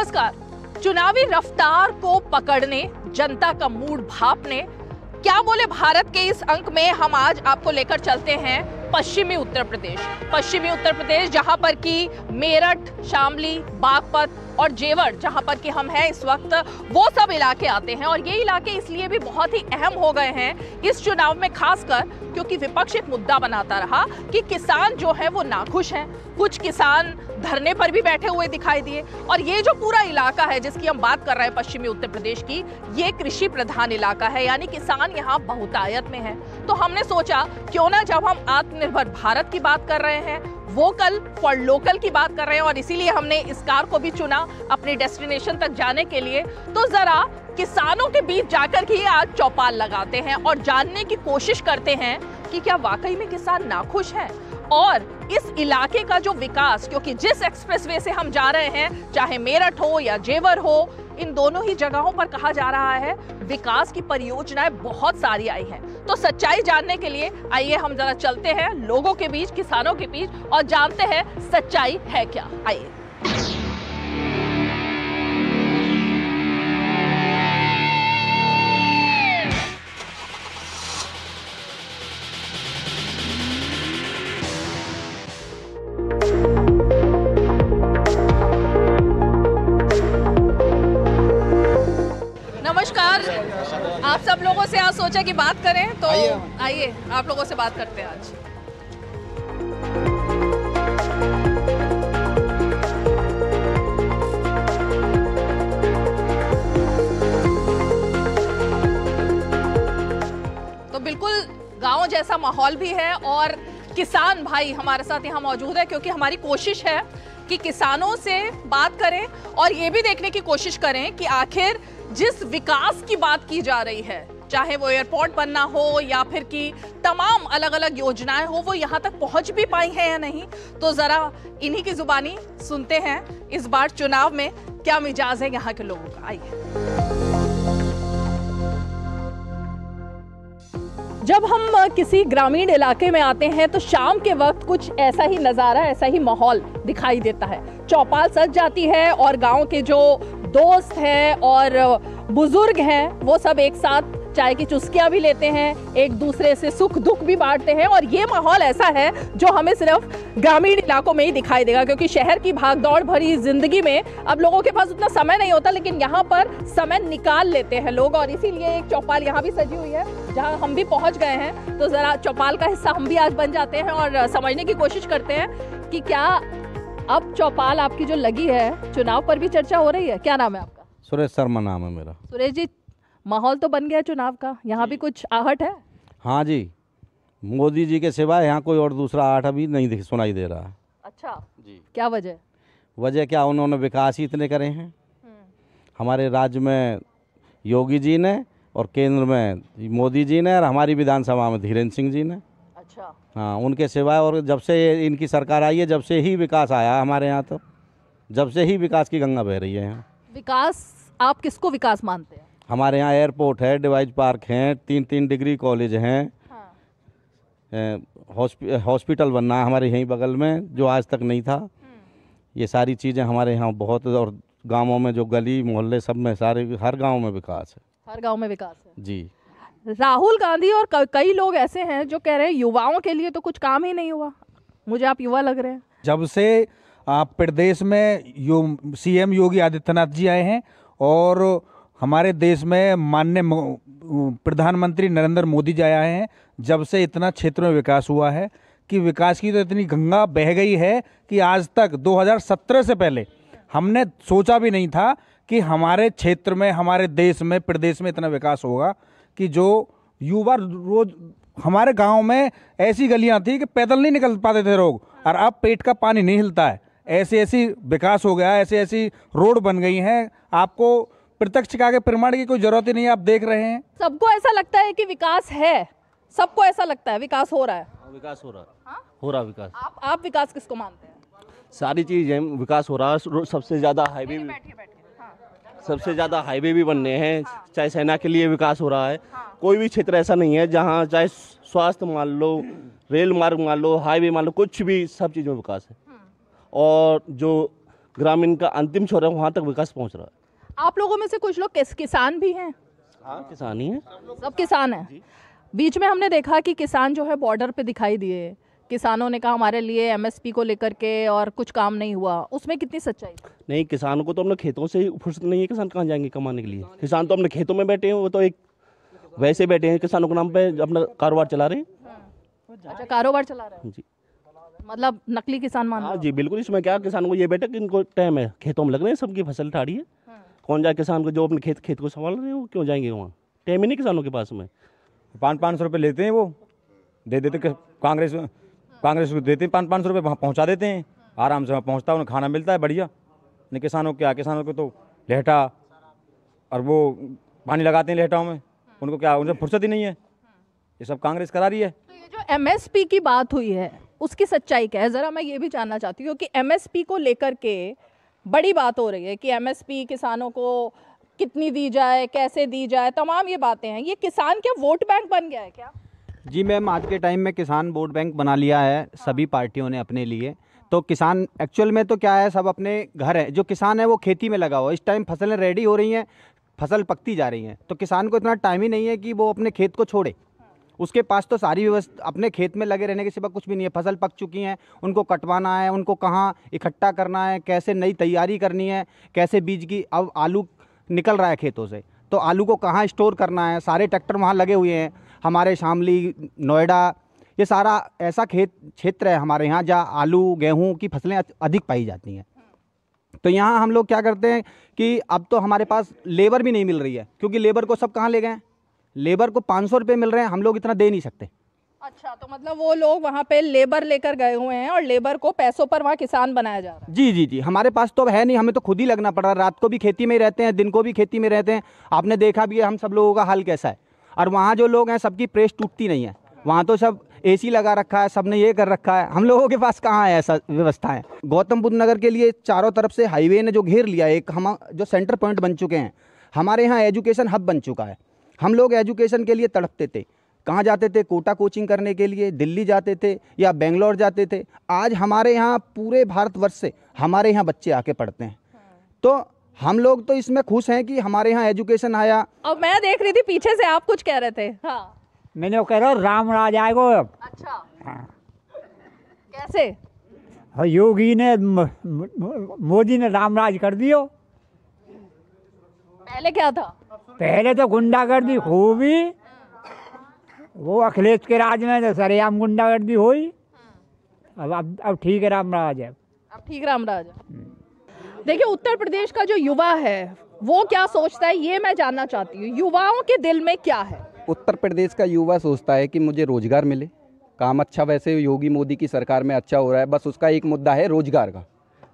नमस्कार। चुनावी रफ्तार को पकड़ने, जनता का मूड भांपने, क्या बोले भारत के इस अंक में हम आज आपको लेकर चलते हैं पश्चिमी उत्तर प्रदेश। पश्चिमी उत्तर प्रदेश जहां पर कि मेरठ, शामली, बागपत और जेवर जहां पर कि हम हैं इस वक्त, वो सब इलाके आते हैं। और ये इलाके इसलिए भी बहुत ही अहम हो गए हैं इस चुनाव में, खासकर क्योंकि विपक्ष एक मुद्दा बनाता रहा कि किसान जो है वो नाखुश हैं। कुछ किसान धरने पर भी बैठे हुए दिखाई दिए। और ये जो पूरा इलाका है जिसकी हम बात कर रहे हैं पश्चिमी उत्तर प्रदेश की, ये कृषि प्रधान इलाका है, यानी किसान यहाँ बहुतायत में है। तो हमने सोचा क्यों ना, जब हम आत्मनिर्भर भारत की बात कर रहे हैं, वोकल फॉर लोकल की बात कर रहे हैं, और इसीलिए हमने इस कार को भी चुना अपने डेस्टिनेशन तक जाने के लिए, तो जरा किसानों के बीच जाकर के आज चौपाल लगाते हैं और जानने की कोशिश करते हैं कि क्या वाकई में किसान नाखुश हैं। और इस इलाके का जो विकास, क्योंकि जिस एक्सप्रेसवे से हम जा रहे हैं, चाहे मेरठ हो या जेवर हो, इन दोनों ही जगहों पर कहा जा रहा है विकास की परियोजनाएं बहुत सारी आई हैं। तो सच्चाई जानने के लिए आइए हम जरा चलते हैं लोगों के बीच, किसानों के बीच, और जानते हैं सच्चाई है क्या। आइए। नमस्कार। आप सब लोगों से आज सोचा कि बात करें, तो आइए आप लोगों से बात करते हैं आज। तो बिल्कुल गांव जैसा माहौल भी है, और किसान भाई हमारे साथ यहाँ मौजूद है, क्योंकि हमारी कोशिश है कि किसानों से बात करें और ये भी देखने की कोशिश करें कि आखिर जिस विकास की बात की जा रही है, चाहे वो एयरपोर्ट बनना हो या फिर कि तमाम अलग अलग योजनाएं हो, वो यहाँ तक पहुंच भी पाई हैं या नहीं। तो जरा इन्हीं की जुबानी सुनते हैं इस बार चुनाव में क्या मिजाज है यहाँ के लोगों का। आइए। जब हम किसी ग्रामीण इलाके में आते हैं तो शाम के वक्त कुछ ऐसा ही नज़ारा, ऐसा ही माहौल दिखाई देता है। चौपाल सज जाती है और गांव के जो दोस्त हैं और बुजुर्ग हैं वो सब एक साथ चाय की चुस्कियां भी लेते हैं, एक दूसरे से सुख दुख भी बांटते हैं। और ये माहौल ऐसा है जो हमें सिर्फ ग्रामीण इलाकों में ही दिखाई देगा, क्योंकि शहर की भागदौड़ भरी जिंदगी में अब लोगों के पास उतना समय नहीं होता, लेकिन यहाँ पर समय निकाल लेते हैं लोग। और इसीलिए एक चौपाल यहाँ भी सजी हुई है जहाँ हम भी पहुँच गए हैं। तो ज़रा चौपाल का हिस्सा हम भी आज बन जाते हैं और समझने की कोशिश करते हैं कि क्या अब चौपाल आपकी जो लगी है, चुनाव पर भी चर्चा हो रही है। क्या नाम है आपका? सुरेश शर्मा नाम है मेरा। सुरेश जी, माहौल तो बन गया चुनाव का, यहाँ भी कुछ आहट है? हाँ जी, मोदी जी के सिवाय यहाँ कोई और दूसरा आहट अभी नहीं सुनाई दे रहा। अच्छा जी। क्या वजह? वजह क्या, उन्होंने विकास ही इतने करे हैं हमारे राज्य में योगी जी ने, और केंद्र में मोदी जी ने, और हमारी विधानसभा में धीरेन्द्र सिंह जी ने। अच्छा। हाँ, उनके सिवाय, और जब से इनकी सरकार आई है जब से ही विकास आया हमारे यहाँ, तो जब से ही विकास की गंगा बह रही है यहाँ। विकास, आप किसको विकास मानते हैं? हमारे यहाँ एयरपोर्ट है, डिवाइस पार्क हैं, 3 डिग्री कॉलेज हैं, हॉस्पिटल बनना है हमारे यहीं बगल में जो आज तक नहीं था। ये सारी चीज़ें हमारे यहाँ बहुत, और गांवों में जो गली मोहल्ले सब में, सारे हर गांव में विकास है। हर गांव में विकास है जी। राहुल गांधी और कई लोग ऐसे हैं जो कह रहे हैं युवाओं के लिए तो कुछ काम ही नहीं हुआ। मुझे आप युवा लग रहे हैं। जब से प्रदेश में सीएम योगी आदित्यनाथ जी आए हैं और हमारे देश में माननीय प्रधानमंत्री नरेंद्र मोदी जी आए हैं, जब से इतना क्षेत्र में विकास हुआ है कि विकास की तो इतनी गंगा बह गई है कि आज तक 2017 से पहले हमने सोचा भी नहीं था कि हमारे क्षेत्र में, हमारे देश में, प्रदेश में इतना विकास होगा। कि जो युवा रोज, हमारे गांव में ऐसी गलियां थी कि पैदल नहीं निकल पाते थे लोग, और अब पेट का पानी नहीं हिलता है। ऐसी विकास हो गया, ऐसी रोड बन गई हैं। आपको प्रत्यक्ष के आगे प्रमाण की कोई जरूरत ही नहीं है, आप देख रहे हैं। सबको ऐसा लगता है कि विकास है, सबको ऐसा लगता है विकास हो रहा है। विकास हो रहा है। हाँ? हो रहा विकास। आप विकास किसको मानते हैं? सारी चीजें विकास हो रहा है। सबसे ज्यादा हाईवे भी, सबसे ज़्यादा हाईवे भी बनने हैं। चाहे सेना के लिए विकास हो रहा है। कोई भी क्षेत्र ऐसा नहीं है जहाँ चाहे स्वास्थ्य मान लो, रेल मार्ग मान लो, हाईवे मान लो, कुछ भी, सब चीज़ में विकास है। और जो ग्रामीण का अंतिम छोर है, वहाँ तक विकास पहुँच रहा है। आप लोगों में से कुछ लोग किसान भी हैं? हाँ, किसान ही है। सब किसान हैं। बीच में हमने देखा कि किसान जो है बॉर्डर पे दिखाई दिए, किसानों ने कहा हमारे लिए एमएसपी को लेकर के और कुछ काम नहीं हुआ, उसमें कितनी सच्चाई? नहीं, किसानों को तो अपने खेतों से ही फुर्सत नहीं है, किसान कहाँ जाएंगे कमाने के लिए? किसान तो अपने खेतों में बैठे हैं, वो तो एक वैसे बैठे हैं, किसानों के नाम पे अपना कारोबार चला रहे हैं। अच्छा, कारोबार चला रहे हैं जी, मतलब नकली किसान मान हाँ लो। जी बिल्कुल। इसमें क्या, किसानों को ये बेटा कि इनको टाइम है, खेतों में लग रहे हैं, सबकी फसल ठाड़ी है, कौन जाए किसान को जो अपने खेत को संभाल रहे हैं, वो क्यों जाएंगे वहाँ? टाइम ही नहीं किसानों के पास में। 500-500 रुपये लेते हैं, वो दे देते कांग्रेस को देते हैं 500 रुपये, वहाँ पहुँचा देते हैं, आराम से वहाँ पहुँचता है, उन्हें खाना मिलता है बढ़िया। नहीं किसानों को क्या, किसानों को तो लेहटा और वो पानी लगाते हैं लेहटाओं में, उनको क्या, उनसे फुर्सत ही नहीं है। ये सब कांग्रेस करा रही है। तो ये जो एमएसपी की बात हुई है उसकी सच्चाई क्या है, जरा मैं ये भी जानना चाहती हूँ कि एमएसपी को लेकर के बड़ी बात हो रही है कि एमएसपी किसानों को कितनी दी जाए, कैसे दी जाए, तमाम ये बातें हैं। ये किसान क्या वोट बैंक बन गया है क्या? जी मैम, आज के टाइम में किसान वोट बैंक बना लिया है सभी पार्टियों ने अपने लिए। तो किसान एक्चुअल में तो क्या है, सब अपने घर है, जो किसान है वो खेती में लगा हुआ। इस टाइम फसलें रेडी हो रही हैं, फसल पकती जा रही हैं, तो किसान को इतना टाइम ही नहीं है कि वो अपने खेत को छोड़े। उसके पास तो सारी व्यवस्था, अपने खेत में लगे रहने के सिवा कुछ भी नहीं है। फसल पक चुकी हैं, उनको कटवाना है, उनको कहाँ इकट्ठा करना है, कैसे नई तैयारी करनी है, कैसे बीज की, अब आलू निकल रहा है खेतों से, तो आलू को कहाँ स्टोर करना है, सारे ट्रैक्टर वहाँ लगे हुए हैं। हमारे शामली, नोएडा, ये सारा ऐसा क्षेत्र है हमारे यहाँ जहाँ आलू गेहूँ की फसलें अधिक पाई जाती हैं। तो यहाँ हम लोग क्या करते हैं कि अब तो हमारे पास लेबर भी नहीं मिल रही है, क्योंकि लेबर को सब कहाँ ले गए? लेबर को 500 रुपये मिल रहे हैं, हम लोग इतना दे नहीं सकते। अच्छा, तो मतलब वो लोग वहाँ पे लेबर लेकर गए हुए हैं और लेबर को पैसों पर वहाँ किसान बनाया जा रहा है। जी जी जी, हमारे पास तो है नहीं, हमें तो खुद ही लगना पड़ रहा है। रात को भी खेती में ही रहते हैं, दिन को भी खेती में रहते हैं। आपने देखा भी है हम सब लोगों का हाल कैसा है। और वहाँ जो लोग हैं सबकी प्रेस टूटती नहीं है, वहाँ तो सब एसी लगा रखा है, सबने ये कर रखा है। हम लोगों के पास कहाँ है ऐसा व्यवस्था है। गौतम बुद्ध नगर के लिए चारों तरफ से हाईवे ने जो घेर लिया है, एक हम जो सेंटर पॉइंट बन चुके हैं, हमारे यहाँ एजुकेशन हब बन चुका है। हम लोग एजुकेशन के लिए तड़पते थे, कहाँ जाते थे? कोटा कोचिंग करने के लिए दिल्ली जाते थे या बेंगलोर जाते थे। आज हमारे यहाँ पूरे भारतवर्ष से हमारे यहाँ बच्चे आके पढ़ते हैं। तो हम लोग तो इसमें खुश हैं कि हमारे यहाँ एजुकेशन आया। अब मैं देख रही थी पीछे से आप कुछ कह रहे थे। हाँ, मैंने वो कह रहा हूँ राम राज आएगा अब। अच्छा, हाँ। कैसे? और योगी ने मोदी ने राम राज कर दियो। पहले क्या था? पहले तो गुंडागर्दी खूबी, वो अखिलेश के राज में तो सरेआम गुंडागर्दी हुई। अब ठीक है, राम राज है। अब ठीक रामराज है। देखिए, उत्तर प्रदेश का जो युवा है वो क्या सोचता है ये मैं जानना चाहती हूँ। युवाओं के दिल में क्या है? उत्तर प्रदेश का युवा सोचता है कि मुझे रोजगार मिले, काम अच्छा, वैसे योगी मोदी की सरकार में अच्छा हो रहा है, बस उसका एक मुद्दा है रोजगार का।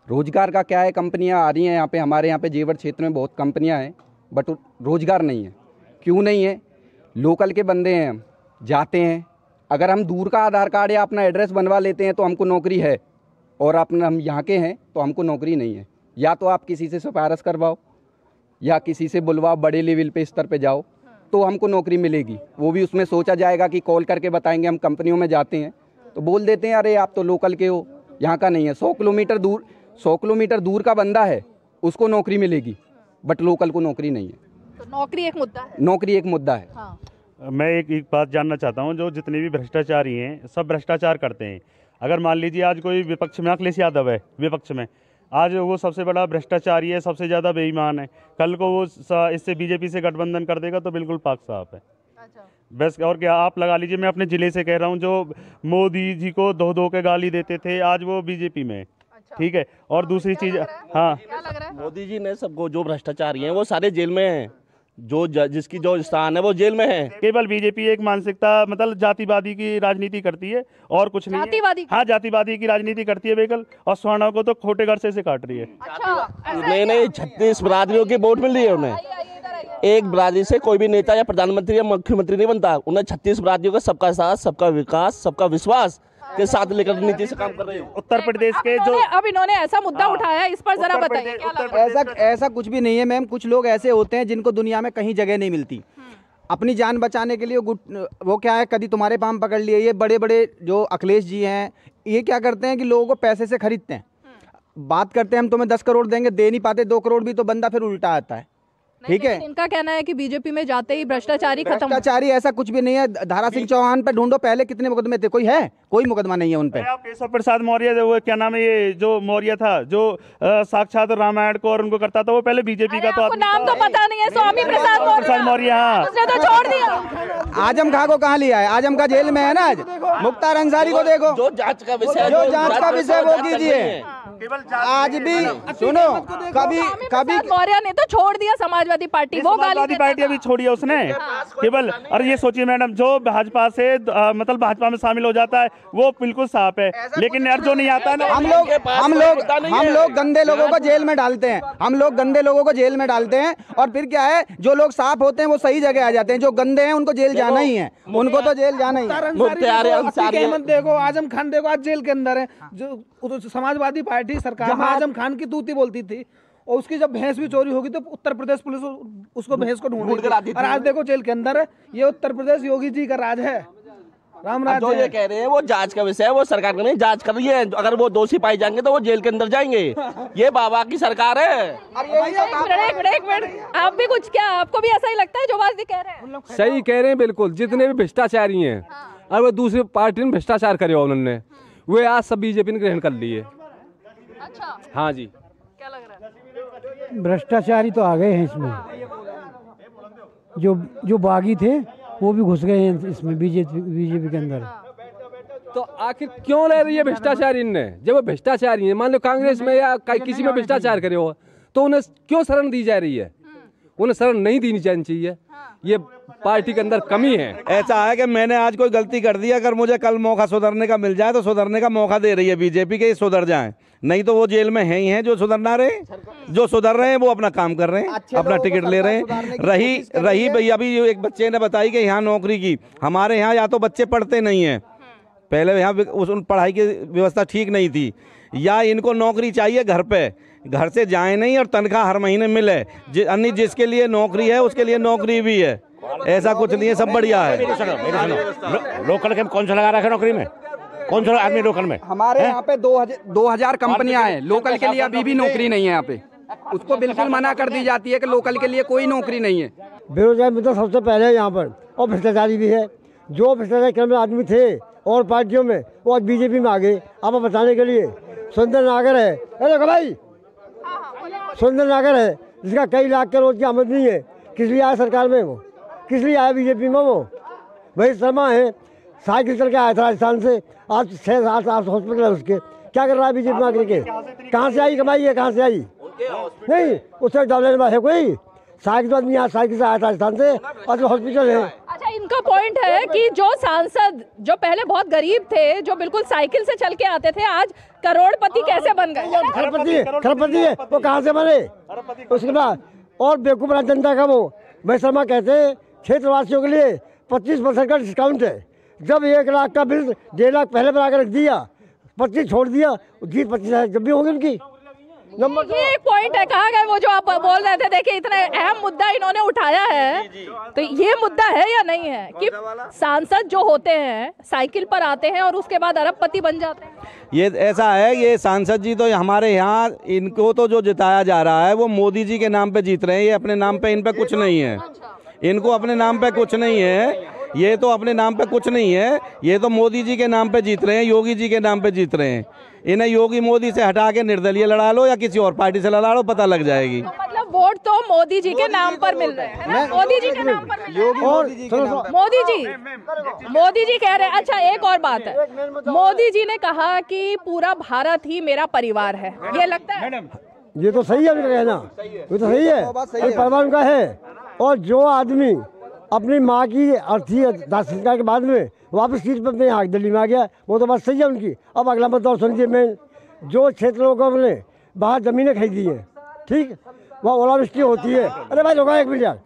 रोजगार का क्या है, कंपनियां आ रही हैं यहाँ पे, हमारे यहाँ पे जेवर क्षेत्र में बहुत कंपनियां हैं, बट रोजगार नहीं है। क्यों नहीं है? लोकल के बंदे हैं, हम जाते हैं, अगर हम दूर का आधार कार्ड या अपना एड्रेस बनवा लेते हैं तो हमको नौकरी है, और अपना हम यहाँ के हैं तो हमको नौकरी नहीं है। या तो आप किसी से सिफारिश करवाओ या किसी से बुलवाओ, बड़े लेवल पे स्तर पे जाओ तो हमको नौकरी मिलेगी। वो भी उसमें सोचा जाएगा कि कॉल करके बताएंगे, हम कंपनियों में जाते हैं तो बोल देते हैं अरे आप तो लोकल के हो, यहाँ का नहीं है। 100 किलोमीटर दूर का बंदा है, उसको नौकरी मिलेगी, बट लोकल को नौकरी नहीं है। तो नौकरी एक मुद्दा है। नौकरी एक मुद्दा है। हाँ। मैं एक बात जानना चाहता हूँ, जो जितने भी भ्रष्टाचारी हैं सब भ्रष्टाचार करते हैं। अगर मान लीजिए आज कोई विपक्ष में अखिलेश यादव है, विपक्ष में आज वो सबसे बड़ा भ्रष्टाचारी है, सबसे ज़्यादा बेईमान है, कल को वो इससे बीजेपी से गठबंधन कर देगा तो बिल्कुल पाक साफ है। अच्छा। बस और क्या, आप लगा लीजिए, मैं अपने ज़िले से कह रहा हूँ, जो मोदी जी को धो के गाली देते थे आज वो बीजेपी में है। ठीक है। और दूसरी चीज़, हाँ, क्या लग रहा है? मोदी जी ने सबको, जो भ्रष्टाचारी हैं वो सारे जेल में हैं, जो जिसकी जो स्थान है वो जेल में है। केवल बीजेपी एक मानसिकता, मतलब जातिवादी की राजनीति करती है और कुछ नहीं है। जातिवादी? हाँ, जातिवादी की राजनीति करती है बेकल, और सवर्णों को तो खोटे घर से काट रही है। अच्छा, नहीं, 36 बिरादरियों की वोट मिल रही है उन्हें। एक बिरादरी से कोई भी नेता या प्रधानमंत्री या मुख्यमंत्री नहीं बनता। उन्हें 36 बिरादरियों का सबका साथ, सबका विकास, सबका विश्वास के साथ लेकर नीति से काम कर रहे हैं। उत्तर प्रदेश के जो अब इन्होंने ऐसा मुद्दा उठाया, इस पर जरा बताइए क्या लग रहा है? ऐसा कुछ भी नहीं है मैम। कुछ लोग ऐसे होते हैं जिनको दुनिया में कहीं जगह नहीं मिलती, अपनी जान बचाने के लिए वो क्या है, कभी तुम्हारे पाम पकड़ लिए। ये बड़े बड़े जो अखिलेश जी हैं, ये क्या करते हैं कि लोगों को पैसे से खरीदते हैं। बात करते हैं हम तुम्हें 10 करोड़ देंगे, दे नहीं पाते 2 करोड़ भी, तो बंदा फिर उल्टा आता है। ठीक है, इनका कहना है कि बीजेपी में जाते ही भ्रष्टाचारी खत्म। भ्रष्टाचारी ऐसा कुछ भी नहीं है। धारा सिंह चौहान पे ढूंढो, पहले कितने मुकदमे थे, कोई है? कोई मुकदमा नहीं है उन पे। आप केशव प्रसाद मौर्य, वो क्या नाम है, ये जो मौर्य था, जो साक्षात रामायण को और उनको करता था, वो पहले बीजेपी का। तो नाम तो पता नहीं है, स्वामी प्रसाद मौर्य, हाँ, उसने तो छोड़ दिया। आजम खां को कहाँ लिया है? आजम खां जेल में है ना आज। मुख्तार अंसारी को देखो, जो जांच का विषय, जो जांच का विषय वो कीजिए। आज भी सुनो, कभी मौर्य ने तो छोड़ दिया समाजवादी पार्टी, वो समाजवादी पार्टी अभी छोड़ी है उसने केवल। और ये सोचिए मैडम, जो भाजपा से मतलब भाजपा में शामिल हो जाता है वो बिल्कुल साफ है, लेकिन यार जो नहीं आता ना, हम लोग गंदे लोगों को जेल में डालते हैं। हम लोग गंदे लोगों को जेल में डालते हैं, और फिर क्या है, जो लोग साफ होते हैं वो सही जगह आ जाते हैं। जो गंदे हैं उनको जेल जाना ही है, उनको तो जेल जाना ही है। देखो, आजम खान देखो आज जेल के अंदर है। जो समाजवादी पार्टी सरकार में आजम खान की तूती बोलती थी, और उसकी जब भैंस भी चोरी होगी तो उत्तर प्रदेश पुलिस उसको भैंस को ढूंढ कर आती थी। और आज देखो जेल के अंदर है। ये उत्तर प्रदेश योगी जी का राज है, राम राज। जो ये कह रहे हैं वो जांच का विषय है, वो सरकार का नहीं, जांच कर रही है। अगर वो दोषी पाए जाएंगे तो वो जेल के अंदर जाएंगे। ये बाबा की सरकार है। एक मिनट, आप भी कुछ, क्या आपको भी ऐसा ही लगता है जो बात कह रहे हैं? सही कह रहे हैं बिल्कुल। जितने भी भ्रष्टाचारी हैं, और वो दूसरी पार्टी ने भ्रष्टाचार करे उन्होंने, वे आज सब बीजेपी ने ग्रहण कर लिए। अच्छा, हाँ जी। क्या लग रहा है? भ्रष्टाचारी तो आ गए हैं इसमें, जो बागी थे वो भी घुस गए हैं इसमें, बीजेपी के अंदर। तो आखिर क्यों ले रही है भ्रष्टाचारी ने? जब वो भ्रष्टाचारी है, मान लो कांग्रेस में या किसी में भ्रष्टाचार करे हो, तो उन्हें क्यों शरण दी जा रही है? उन्हें शरण नहीं देनी चाहिए। ये पार्टी के अंदर कमी है। ऐसा है कि मैंने आज कोई गलती कर दी, अगर मुझे कल मौका सुधरने का मिल जाए तो सुधरने का मौका दे रही है बीजेपी के, सुधर जाएं। नहीं तो वो जेल में है ही हैं जो सुधरना रहे। जो सुधर रहे हैं वो अपना काम कर रहे हैं, अपना टिकट ले रहे हैं। रही भैया, अभी एक बच्चे ने बताई कि यहाँ नौकरी की, हमारे यहाँ या तो बच्चे पढ़ते नहीं हैं, पहले यहाँ उस पढ़ाई की व्यवस्था ठीक नहीं थी, या इनको नौकरी चाहिए घर पे, घर से जाए नहीं और तनख्वाह हर महीने मिले। अन्य जिसके लिए नौकरी है उसके लिए नौकरी भी है, ऐसा कुछ नहीं है, सब बढ़िया है। लोकल के कौन सा लगा रखा है नौकरी में? कौन सा आदमी लोकल में? हमारे यहाँ पे 2000 कंपनियां हैं, लोकल के लिए अभी भी नौकरी नहीं है यहाँ पे। उसको बिल्कुल मना कर दी जाती है कि लोकल के लिए कोई नौकरी नहीं है। बेरोजगारी मुद्दा सबसे पहले है यहाँ पर, और भ्रष्टाचारी भी है। जो भ्रष्टाचार करने में आदमी थे और पार्टियों में, वो आज बीजेपी में आ गए। आपको बताने के लिए सुंदर नागर है, अरे भाई सुंदर नागर है, जिसका कई लाख करोड़ की आमदनी है। किस लिए आया सरकार में? वो किस लिए आया बीजेपी में? वो वही शर्मा है, साइकिल चल के आया था राजस्थान से, आज 6-7 हॉस्पिटल है उसके। क्या कर रहा है बीजेपी में आकर के? कहाँ से आई कमाई है? कहाँ से आई? नहीं, उससे डॉलर है कोई। साइकिल तो आदमी यहाँ साइकिल से आया था राजस्थान से, और हॉस्पिटल है। अच्छा, इनका पॉइंट है कि जो सांसद जो पहले बहुत गरीब थे, जो बिल्कुल साइकिल से चल के आते थे, आज करोड़पति कैसे बन गए? खरपति है, वो कहाँ से बने? उसके बाद और बेवकूफ जनता का वो भाई शर्मा कहते हैं क्षेत्रवासियों के लिए 25% का डिस्काउंट है। जब 1 लाख का बिल 1.5 लाख पहले बना कर रख दिया, 25 छोड़ दिया, जीत 25 जब भी होगी उनकी। ये एक पॉइंट है, कहाँ गए वो जो आप बोल रहे थे? देखिए, इतना अहम मुद्दा इन्होंने उठाया है, तो ये मुद्दा है या नहीं है कि सांसद जो होते हैं साइकिल पर आते हैं और उसके बाद अरबपति बन जाते हैं? ये ऐसा है, ये सांसद जी तो हमारे यहाँ, इनको तो जो जिताया जा रहा है वो मोदी जी के नाम पे जीत रहे हैं। ये अपने नाम पे, इन पे कुछ नहीं है, इनको अपने नाम पे कुछ नहीं है, ये तो अपने नाम पे कुछ नहीं है। ये तो मोदी जी के नाम पे जीत रहे हैं, योगी जी के नाम पे जीत रहे हैं। इन्हें योगी मोदी से हटा के निर्दलीय लड़ा लो या किसी और पार्टी से लड़ा लो, पता लग जाएगी। तो मतलब वोट तो मोदी जी के नाम पर मिल रहे हैं, मोदी जी के नाम पर मिल रहे हैं। मोदी जी कह रहे हैं। अच्छा, एक और बात है, मोदी जी ने कहा कि पूरा भारत ही मेरा परिवार है, ये लगता है? ये तो सही है उनका कहना, ये तो सही है, परिवार उनका है। और जो आदमी अपनी माँ की अर्थी दाह संस्कार के बाद में वापस सीट पर यहाँ दिल्ली में आ गया, वो तो बात सही है उनकी। अब अगला मुद्दा और सुनिए, मैं जो क्षेत्र लोगों ने बाहर ज़मीनें खरीदी हैं, ठीक, वहाँ ओलावृष्टि होती है। अरे भाई लोग 1 मिनट यार,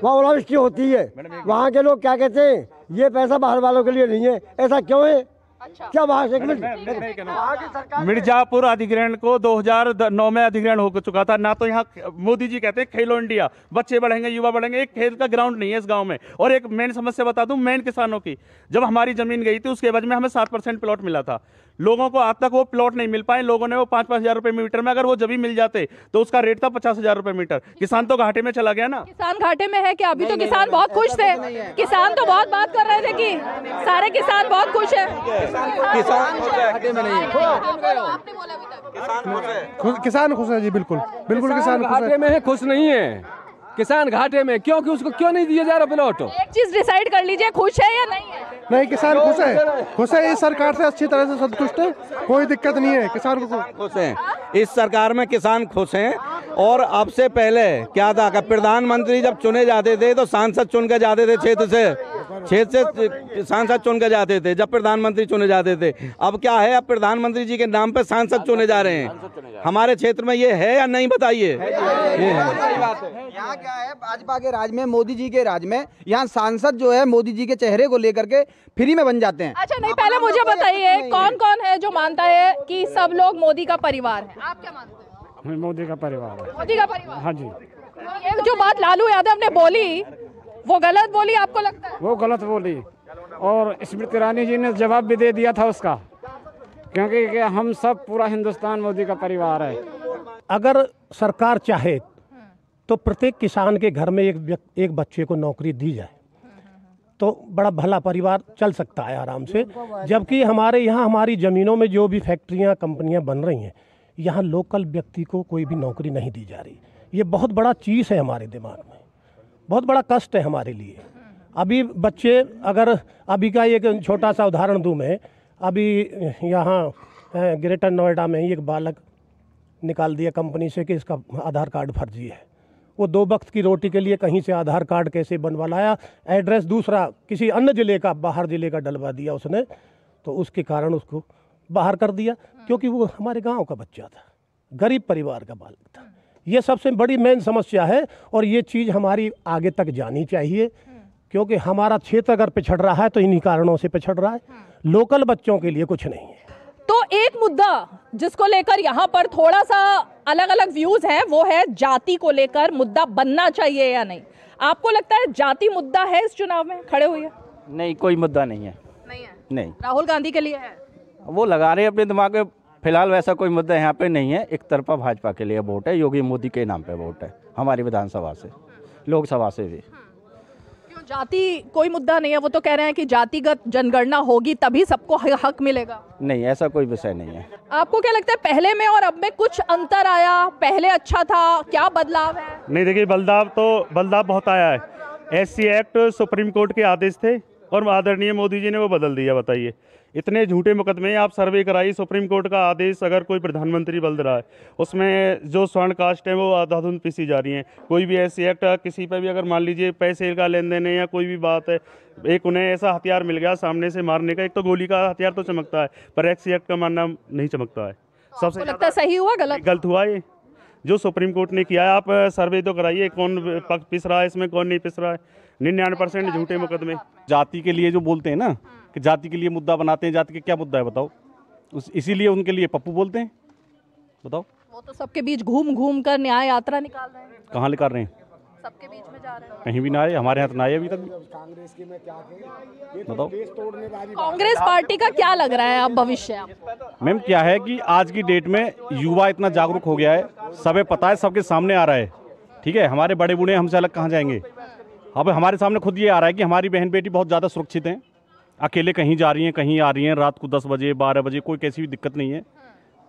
वहाँ ओलावृष्टि होती है, वहाँ के लोग क्या कहते हैं, ये पैसा बाहर वालों के लिए नहीं है। ऐसा क्यों है? क्या बात है? एक मिनट। मिर्जापुर अधिग्रहण को 2009 में अधिग्रहण हो चुका था ना। तो यहाँ मोदी जी कहते हैं खेलो इंडिया, बच्चे बढ़ेंगे, युवा बढ़ेंगे। एक खेल का ग्राउंड नहीं है इस गांव में। और एक मेन समस्या बता दूं, मेन किसानों की, जब हमारी जमीन गई थी उसके एवज में हमें 7% प्लॉट मिला था। लोगों को आज तक वो प्लॉट नहीं मिल पाए। लोगों ने वो 5-5 हज़ार रुपए मीटर में, अगर वो जमीन मिल जाते तो उसका रेट था 50,000 रुपए मीटर। किसान तो घाटे में चला गया ना। किसान घाटे में है क्या? अभी तो किसान बहुत खुश थे। किसान तो बहुत बात कर रहे थे कि सारे किसान बहुत खुश है। किसान खुश है जी, बिल्कुल बिल्कुल। किसान घाटे में है, खुश नहीं है। किसान घाटे में क्योंकि उसको क्यों नहीं दिया जा रहा प्लॉट? एक चीज डिसाइड कर लीजिए, खुश है या नहीं है? नहीं, किसान खुश है। खुश है, इस सरकार से अच्छी तरह से संतुष्ट है, कोई दिक्कत नहीं है। किसान को खुश हैं, इस सरकार में किसान खुश हैं। और अब से पहले क्या था कि प्रधानमंत्री जब चुने जाते थे तो सांसद चुन के जाते थे, क्षेत्र से सांसद चुन के जाते थे जब प्रधानमंत्री चुने जाते थे। अब क्या है, अब प्रधानमंत्री जी के नाम पे सांसद चुने जा रहे हैं। हमारे क्षेत्र में ये है या नहीं, बताइए। ये है। यहाँ क्या है, भाजपा के राज में, मोदी जी के राज में, यहाँ सांसद जो है मोदी जी के चेहरे को लेकर के फ्री में बन जाते हैं। अच्छा, नहीं, पहले मुझे बताइए कौन कौन है जो मानता है कि सब लोग मोदी का परिवार है? आप क्या मानते हैं? मोदी का परिवार है। मोदी का परिवार? हाँ जी। ये जो बात लालू यादव ने बोली वो गलत बोली, आपको लगता है? वो गलत बोली, और स्मृति ईरानी जी ने जवाब भी दे दिया था उसका, क्योंकि हम सब पूरा हिंदुस्तान मोदी का परिवार है। अगर सरकार चाहे तो प्रत्येक किसान के घर में एक बच्चे को नौकरी दी जाए तो बड़ा भला परिवार चल सकता है आराम से। जबकि हमारे यहाँ हमारी ज़मीनों में जो भी फैक्ट्रियाँ, कंपनियाँ बन रही हैं, यहाँ लोकल व्यक्ति को कोई भी नौकरी नहीं दी जा रही। ये बहुत बड़ा चीज़ है हमारे दिमाग में, बहुत बड़ा कष्ट है हमारे लिए। अभी बच्चे, अगर अभी का एक छोटा सा उदाहरण दूं मैं, अभी यहाँ ग्रेटर नोएडा में ही एक बालक निकाल दिया कंपनी से कि इसका आधार कार्ड फर्जी है। वो 2 वक्त की रोटी के लिए कहीं से आधार कार्ड कैसे बनवा लाया, एड्रेस दूसरा किसी अन्य ज़िले का, बाहर ज़िले का डलवा दिया उसने, तो उसके कारण उसको बाहर कर दिया, क्योंकि वो हमारे गांव का बच्चा था, गरीब परिवार का बालक था। ये सबसे बड़ी मेन समस्या है और ये चीज़ हमारी आगे तक जानी चाहिए, क्योंकि हमारा क्षेत्र अगर पिछड़ रहा है तो इन्हीं कारणों से पिछड़ रहा है। लोकल बच्चों के लिए कुछ नहीं है। तो एक मुद्दा जिसको लेकर यहाँ पर थोड़ा सा अलग अलग व्यूज हैं, वो है जाति को लेकर मुद्दा बनना चाहिए या नहीं। आपको लगता है जाति मुद्दा है इस चुनाव में खड़े हुए? नहीं, कोई मुद्दा नहीं है। नहीं है? नहीं। राहुल गांधी के लिए है? वो लगा रहे हैं अपने दिमाग में। फिलहाल वैसा कोई मुद्दा यहाँ पे नहीं है। एक तरफा भाजपा के लिए वोट है, योगी मोदी के नाम पे वोट है, हमारी विधानसभा से, लोकसभा से भी। क्यों जाति कोई मुद्दा नहीं है? वो तो कह रहे हैं कि जातिगत जनगणना होगी तभी सबको हक मिलेगा। नहीं, ऐसा कोई विषय नहीं है। आपको क्या लगता है, पहले में और अब में कुछ अंतर आया? पहले अच्छा था, क्या बदलाव है? नहीं, देखिए, बदलाव बहुत आया है। SC एक्ट सुप्रीम कोर्ट के आदेश थे और आदरणीय मोदी जी ने वो बदल दिया। बताइए, इतने झूठे मुकदमे आप सर्वे कराइए, सुप्रीम कोर्ट का आदेश अगर कोई प्रधानमंत्री बदल रहा है, उसमें जो स्वर्ण कास्ट है वो आधाधुंध पीसी जा रही है। कोई भी ऐसी एक्ट किसी पर भी अगर मान लीजिए पैसे का लेन देन है या कोई भी बात है, एक उन्हें ऐसा हथियार मिल गया सामने से मारने का, एक तो गोली का हथियार तो चमकता है पर SC एक्ट का मानना नहीं चमकता है। सबसे लगता है सही हुआ गलत हुआ ये जो सुप्रीम कोर्ट ने किया है। आप सर्वे तो कराइए, कौन पक्ष पिस रहा है इसमें, कौन नहीं पिस रहा है। 99% झूठे मुकदमे। जाति के लिए जो बोलते हैं ना कि जाति के लिए मुद्दा बनाते हैं, जाति के क्या मुद्दा है बताओ? इसीलिए उनके लिए पप्पू बोलते हैं, बताओ। वो तो सबके बीच घूम घूम कर न्याय यात्रा निकाल रहे हैं। कहाँ निकाल रहे हैं? सबके बीच में जा रहे हैं। कहीं भी ना आए, हमारे यहाँ तो ना आए अभी तक। बताओ, कांग्रेस पार्टी का क्या लग रहा है अब भविष्य? मैम क्या है कि आज की डेट में युवा इतना जागरूक हो गया है, सबे पता है, सबके सामने आ रहा है। ठीक है, हमारे बड़े बूढ़े हमसे अलग कहाँ जाएंगे। अब हमारे सामने खुद ये आ रहा है कि हमारी बहन बेटी बहुत ज़्यादा सुरक्षित हैं, अकेले कहीं जा रही हैं, कहीं आ रही हैं, रात को 10 बजे 12 बजे कोई कैसी भी दिक्कत नहीं है।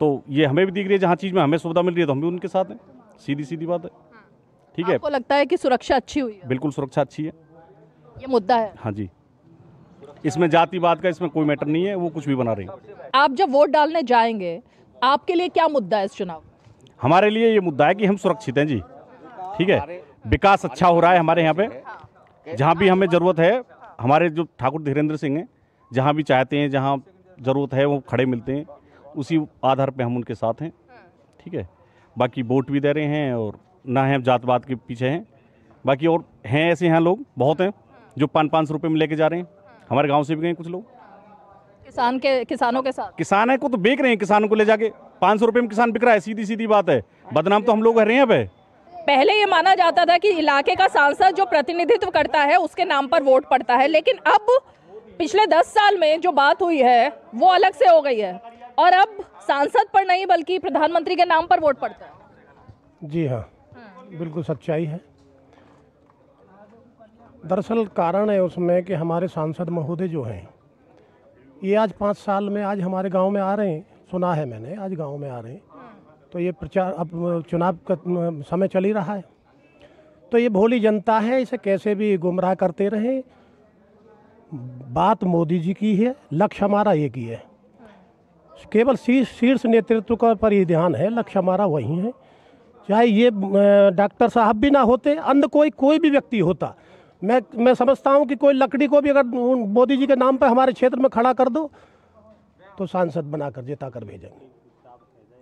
तो ये हमें भी दिख रही है, जहाँ चीज़ में हमें सुविधा मिल रही है तो हम भी उनके साथ हैं। सीधी बात है। ठीक है, आपको लगता है कि सुरक्षा अच्छी हुई है? बिल्कुल सुरक्षा अच्छी है, ये मुद्दा है। हाँ जी, इसमें जातिवाद का इसमें कोई मैटर नहीं है, वो कुछ भी बना रही है। आप जब वोट डालने जाएंगे, आपके लिए क्या मुद्दा है इस चुनाव? हमारे लिए ये मुद्दा है कि हम सुरक्षित हैं जी। ठीक है, विकास अच्छा हो रहा है हमारे यहाँ पे, जहाँ भी हमें ज़रूरत है। हमारे जो ठाकुर धीरेन्द्र सिंह हैं, जहाँ भी चाहते हैं, जहाँ ज़रूरत है वो खड़े मिलते हैं, उसी आधार पे हम उनके साथ हैं। ठीक है, बाकी वोट भी दे रहे हैं और ना है जातवाद के पीछे हैं। बाकी और हैं ऐसे यहाँ लोग बहुत हैं जो 500 रुपये में लेके जा रहे हैं, हमारे गांव से भी गए कुछ लोग। किसानों के साथ? किसान है को तो बेच रहे हैं, किसानों को ले जाके 500 रुपए में किसान बिक रहा है, सीधी सीधी बात है। बदनाम तो हम लोग कर रहे हैं। अब पहले ये माना जाता था कि इलाके का सांसद जो प्रतिनिधित्व करता है उसके नाम पर वोट पड़ता है, लेकिन अब पिछले 10 साल में जो बात हुई है वो अलग से हो गई है और अब सांसद पर नहीं बल्कि प्रधानमंत्री के नाम पर वोट पड़ता है। जी हाँ, बिल्कुल सच्चाई है। दरअसल कारण है उसमें कि हमारे सांसद महोदय जो हैं ये आज 5 साल में आज हमारे गांव में आ रहे हैं, सुना है मैंने, आज गांव में आ रहे हैं। तो ये प्रचार, अब चुनाव का समय चल ही रहा है, तो ये भोली जनता है, इसे कैसे भी गुमराह करते रहे। बात मोदी जी की है, लक्ष्य हमारा एक ही है, केवल शीर्ष नेतृत्व का पर ही ध्यान है, लक्ष्य हमारा वही है। चाहे ये डॉक्टर साहब भी ना होते, अन्य कोई भी व्यक्ति होता, मैं समझता हूँ कि कोई लकड़ी को भी अगर मोदी जी के नाम पर हमारे क्षेत्र में खड़ा कर दो तो सांसद बनाकर जिता कर भेजेंगे।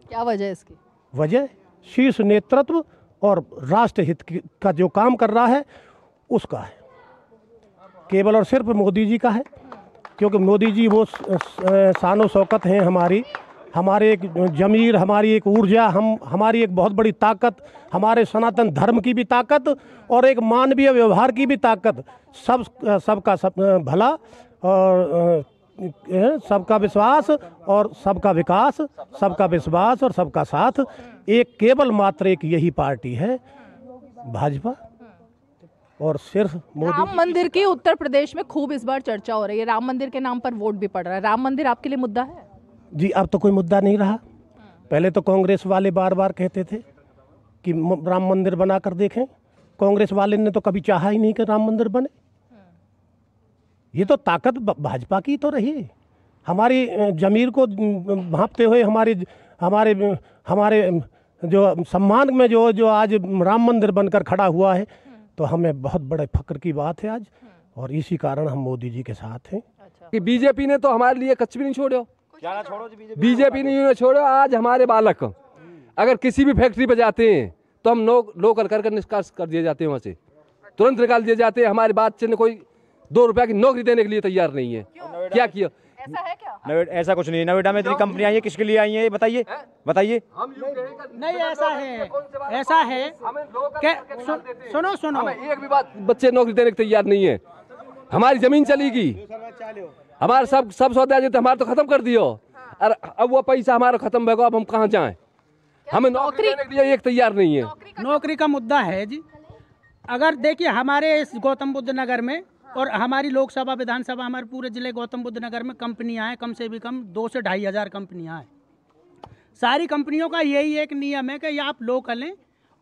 क्या वजह है इसकी? वजह शीर्ष नेतृत्व और राष्ट्र हित का जो काम कर रहा है उसका है, केवल और सिर्फ मोदी जी का है। क्योंकि मोदी जी वो शान शौकत हैं हमारे एक जमीर, हमारी एक ऊर्जा, हमारी एक बहुत बड़ी ताकत, हमारे सनातन धर्म की भी ताकत और एक मानवीय व्यवहार की भी ताकत, सबका भला और सबका विश्वास और सबका विकास, सबका विश्वास और सबका साथ, एक केवल मात्र एक यही पार्टी है भाजपा। और सिर्फ राम मंदिर की उत्तर प्रदेश में खूब इस बार चर्चा हो रही है, राम मंदिर के नाम पर वोट भी पड़ रहा है। राम मंदिर आपके लिए मुद्दा है? जी, अब तो कोई मुद्दा नहीं रहा। पहले तो कांग्रेस वाले बार बार कहते थे कि राम मंदिर बना कर देखें, कांग्रेस वाले ने तो कभी चाहा ही नहीं कि राम मंदिर बने। ये तो ताकत भाजपा की तो रही, हमारी जमीर को भांपते हुए हमारे जो सम्मान में जो आज राम मंदिर बनकर खड़ा हुआ है, तो हमें बहुत बड़े फक्र की बात है आज, और इसी कारण हम मोदी जी के साथ हैं। कि बीजेपी ने तो हमारे लिए कच्छ भी नहीं छोड़ो, बीजेपी ने छोड़ो। आज हमारे बालक अगर किसी भी फैक्ट्री पे जाते हैं तो हम लोकल कर निष्कास कर दिए जाते हैं, वहाँ से तुरंत निकाल दिए जाते हैं। हमारे बात ने कोई 2 रुपया की नौकरी देने के लिए तैयार नहीं है। क्या किया? ऐसा है क्या? नोएडा ऐसा कुछ नहीं, नोएडा में इतनी कंपनी आई है, किसके लिए आई है ये बताइए? नहीं, ऐसा है सुनो एक भी बात बच्चे नौकरी देने के तैयार नहीं है। हमारी जमीन चलेगी, हमारे सब सौदा देते, हमारे तो खत्म कर दियो। और अब वो पैसा हमारा खत्म होगा, अब हम कहाँ जाएं? हमें नौकरी देने के लिए एक तैयार नहीं है। नौकरी का मुद्दा है जी। अगर देखिए हमारे इस गौतम बुद्ध नगर में और हमारी लोकसभा विधानसभा, हमारे पूरे जिले गौतम बुद्ध नगर में कंपनियां हैं, कम से भी कम 2 से 2.5 हज़ार कंपनियां हैं। सारी कंपनियों का यही एक नियम है कि आप लोकल हैं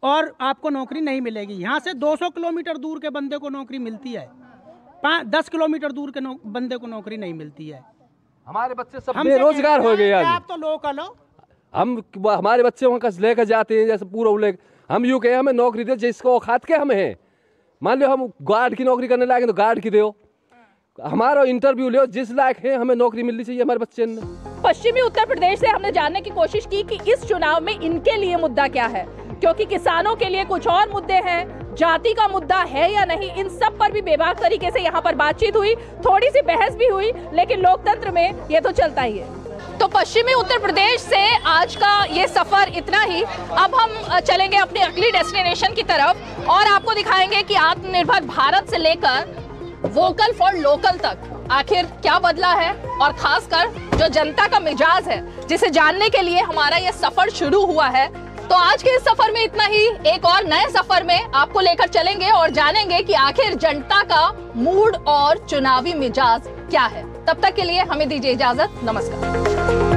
और आपको नौकरी नहीं मिलेगी। यहाँ से 200 किलोमीटर दूर के बंदे को नौकरी मिलती है, 10 किलोमीटर दूर के बंदे को नौकरी नहीं मिलती है। हमारे बच्चे सब बेरोजगार हो गए। आप तो लोकल हो, हमारे बच्चे वहाँ लेकर जाते हैं जैसे पूरा हम यूँ कहें हमें नौकरी दे जिसको औकात के हम हैं। मान लो हम गार्ड की नौकरी करने लायक तो गार्ड की दो, हमारा इंटरव्यू लो, जिस लायक है हमें नौकरी मिलनी चाहिए हमारे बच्चे ने। पश्चिमी उत्तर प्रदेश से हमने जानने की कोशिश की कि इस चुनाव में इनके लिए मुद्दा क्या है, क्योंकि किसानों के लिए कुछ और मुद्दे हैं, जाति का मुद्दा है या नहीं, इन सब पर भी बेबाक तरीके से यहाँ पर बातचीत हुई, थोड़ी सी बहस भी हुई, लेकिन लोकतंत्र में ये तो चलता ही है। तो पश्चिमी उत्तर प्रदेश से आज का ये सफर इतना ही। अब हम चलेंगे अपनी अगली डेस्टिनेशन की तरफ और आपको दिखाएंगे कि आत्मनिर्भर भारत से लेकर वोकल फॉर लोकल तक आखिर क्या बदला है, और खासकर जो जनता का मिजाज है जिसे जानने के लिए हमारा ये सफर शुरू हुआ है। तो आज के इस सफर में इतना ही। एक और नए सफर में आपको लेकर चलेंगे और जानेंगे कि आखिर जनता का मूड और चुनावी मिजाज क्या है। तब तक के लिए हमें दीजिए इजाजत। नमस्कार।